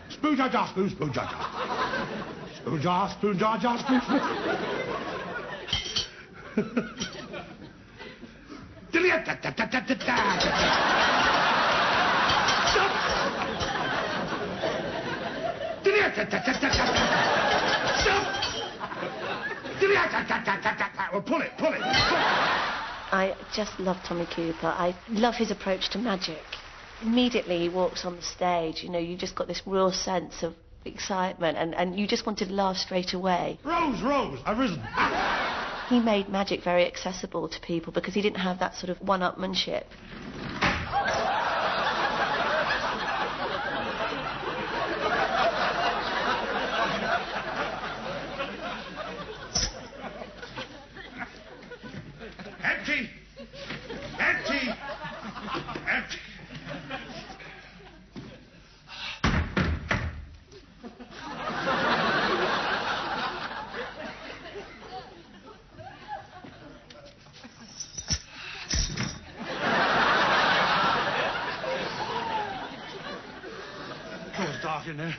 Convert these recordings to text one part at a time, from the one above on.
Spoon jar jar, spoon, spoon jar jar. Spoon jar, spoon jar jar, spoon. Well, pull it, pull it. I just love Tommy Cooper. I love his approach to magic. Immediately he walks on the stage, you know, you just got this real sense of excitement and you just wanted to laugh straight away. Rose, Rose, I've risen. He made magic very accessible to people because he didn't have that sort of one-upmanship. Empty! Empty! Empty! Oh, it's dark in there.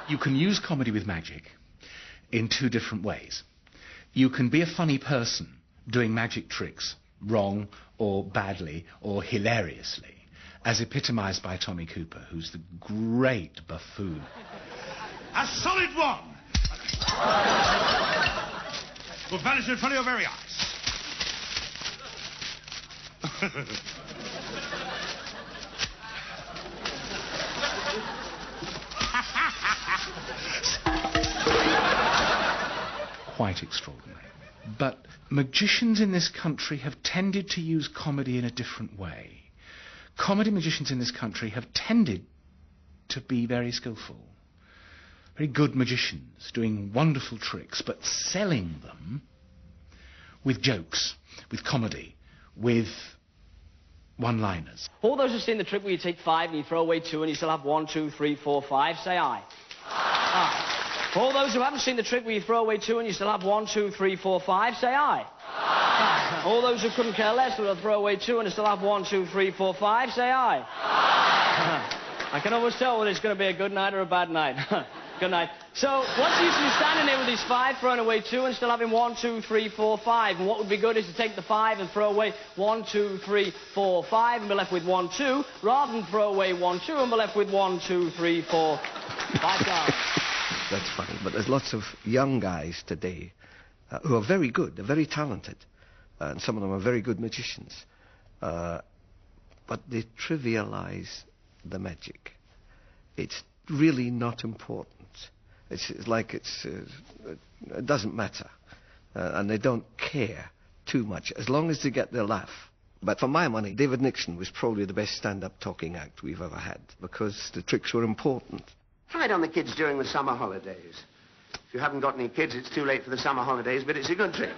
You can use comedy with magic in two different ways. You can be a funny person doing magic tricks wrong or badly or hilariously, as epitomised by Tommy Cooper, who's the great buffoon. A solid one! Will vanish in front of your very eyes. Quite extraordinary. But magicians in this country have tended to use comedy in a different way. Comedy magicians in this country have tended to be very skillful. Very good magicians, doing wonderful tricks, but selling them with jokes, with comedy, with one-liners. All those who've seen the trick where you take 5 and you throw away 2 and you still have 1, 2, 3, 4, 5, say aye. Aye. For all those who haven't seen the trick where you throw away 2 and you still have 1, 2, 3, 4, 5, say aye. Aye. All those who couldn't care less will throw away 2 and still have 1, 2, 3, 4, 5, say aye. I can always tell whether it's going to be a good night or a bad night. Good night. So, what's the use of you standing there with these 5, throwing away 2 and still having 1, 2, 3, 4, 5? And what would be good is to take the 5 and throw away 1, 2, 3, 4, 5 and be left with 1, 2, rather than throw away 1, 2 and be left with 1, 2, 3, 4, 5 dollars. That's funny, but there's lots of young guys today who are very good, they're very talented, and some of them are very good magicians, but they trivialize the magic. It's really not important. It's like it doesn't matter, and they don't care too much, as long as they get their laugh. But for my money, David Nixon was probably the best stand-up talking act we've ever had, because the tricks were important. Try it on the kids during the summer holidays. If you haven't got any kids, it's too late for the summer holidays, but it's a good trick.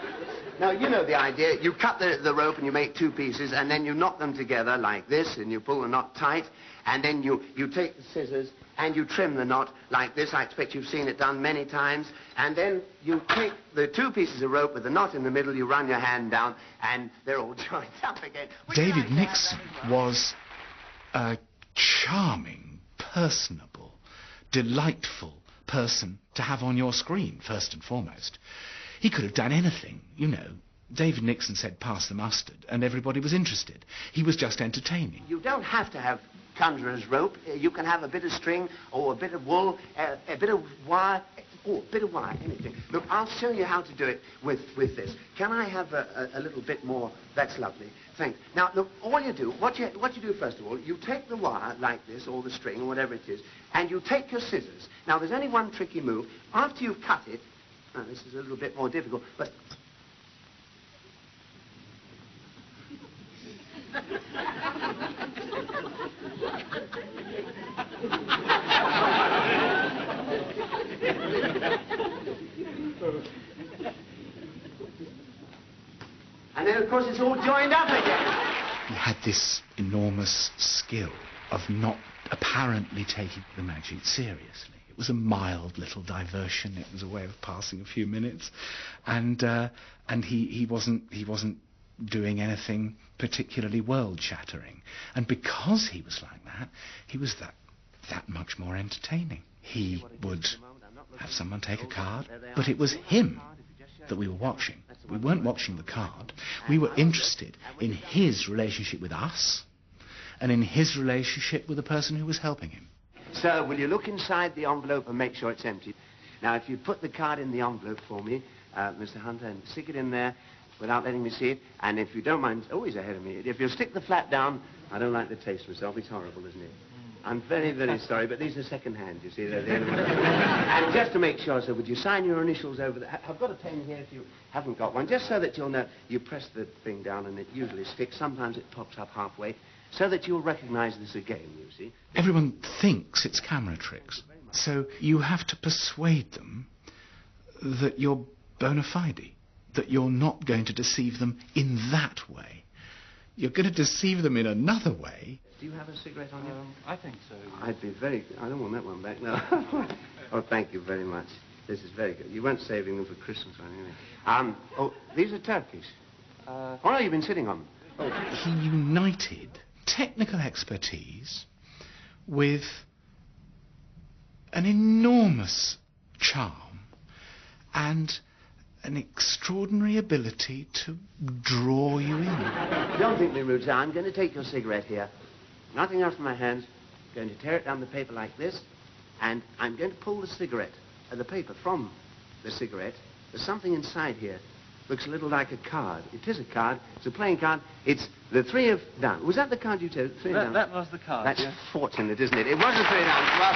Now, you know the idea. You cut the rope and you make 2 pieces, and then you knot them together like this, and you pull the knot tight, and then you take the scissors and you trim the knot like this. I expect you've seen it done many times. And then you take the 2 pieces of rope with the knot in the middle, you run your hand down, and they're all joined up again. David Nixon was a charming, personable, delightful person to have on your screen, first and foremost. He could have done anything, you know. David Nixon said, pass the mustard, and everybody was interested. He was just entertaining. You don't have to have conjurer's rope. You can have a bit of string or a bit of wool, a bit of wire. Oh, a bit of wire, anything. Look, I'll show you how to do it with this. Can I have a little bit more? That's lovely. Thanks. Now, look, all you do, what you do first of all, you take the wire like this, or the string, or whatever it is, and you take your scissors. Now, there's only one tricky move. After you've cut it, now, this is a little bit more difficult, but... course, it's all joined up again. He had this enormous skill of not apparently taking the magic seriously. It was a mild little diversion. It was a way of passing a few minutes, and he wasn't doing anything particularly world-shattering. And because he was like that, he was that much more entertaining. He would have someone take a card, but it was him that we were watching. We weren't watching the card. We were interested in his relationship with us and in his relationship with the person who was helping him. Sir, will you look inside the envelope and make sure it's empty? Now, if you put the card in the envelope for me, Mr. Hunter, and stick it in there without letting me see it, and if you don't mind, always ahead of me, if you'll stick the flap down, I don't like the taste myself. It's horrible, isn't it? I'm very, very sorry, but these are second-hand, you see. They're the only ones. And just to make sure, sir, would you sign your initials over there? I've got a pen here if you haven't got one, just so that you'll know. You press the thing down and it usually sticks. Sometimes it pops up halfway, so that you'll recognize this again, you see. Everyone thinks it's camera tricks, so you have to persuade them that you're bona fide, that you're not going to deceive them in that way. You're going to deceive them in another way. Do you have a cigarette on you? I think so. I'd be very... I don't want that one back, no. Oh, thank you very much. This is very good. You weren't saving them for Christmas or anything. Oh, these are turkeys. Oh, no, you've been sitting on them. Oh. He united technical expertise with an enormous charm and an extraordinary ability to draw you in. Don't think me rude, sir. I'm going to take your cigarette here. Nothing else in my hands. I'm going to tear it down the paper like this, and I'm going to pull the cigarette, the paper from the cigarette. There's something inside here. Looks a little like a card. It is a card. It's a playing card. It's the three of down. Was that the card you took? Three of down? That was the card. That's yes. fortunate, isn't it? It wasn't three down. Well,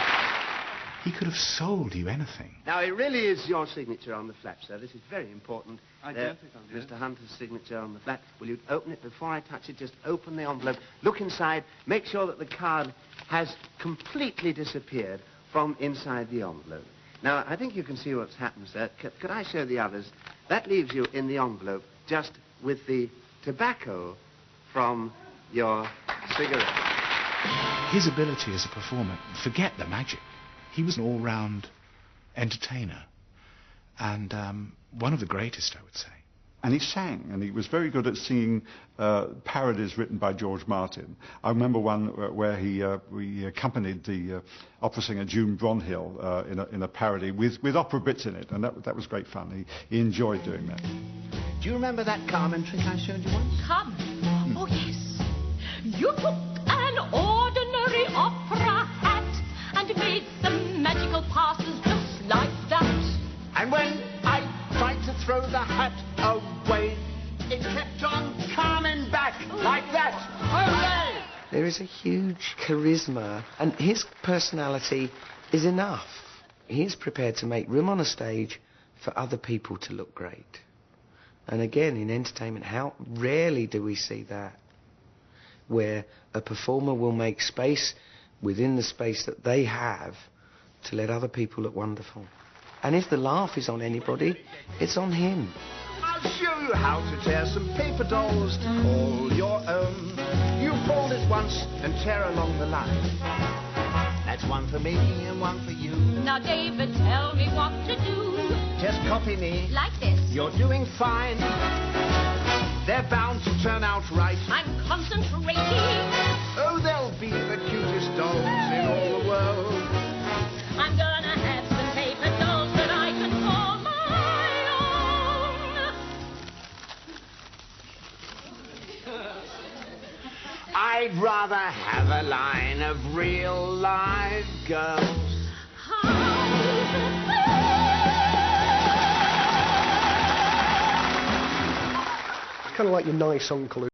He could have sold you anything. now, it really is your signature on the flap, sir. This is very important. I don't think I'll do it. Mr. Hunter's signature on the flap. Will you open it before I touch it? Just open the envelope. Look inside. Make sure that the card has completely disappeared from inside the envelope. Now, I think you can see what's happened, sir. Could I show the others? That leaves you in the envelope just with the tobacco from your cigarette. His ability as a performer, forget the magic. He was an all-round entertainer, and one of the greatest, I would say. And he sang, and he was very good at singing parodies written by George Martin. I remember one where we accompanied the opera singer June Bronhill in a parody with opera bits in it, and that was great fun. He enjoyed doing that. Do you remember that Carmen trick I showed you once? Carmen? Oh, yes. You took an ordinary opera hat and made some magical passes just like that. And when I tried to throw the hat away, it kept on coming back like that. Hooray! There is a huge charisma, and his personality is enough. He's prepared to make room on a stage for other people to look great. And again, in entertainment, how rarely do we see that? Where a performer will make space within the space that they have to let other people look wonderful. And if the laugh is on anybody, it's on him. I'll show you how to tear some paper dolls to call your own. You fold it once and tear along the line. That's one for me and one for you. Now, David, tell me what to do. Just copy me. Like this. You're doing fine. They're bound to turn out right. I'm concentrating. Oh, they'll be the cutest dolls in all the world. I'm gonna have some paper dolls that I can call my own. I'd rather have a line of real live girls. Kind of like your nice uncle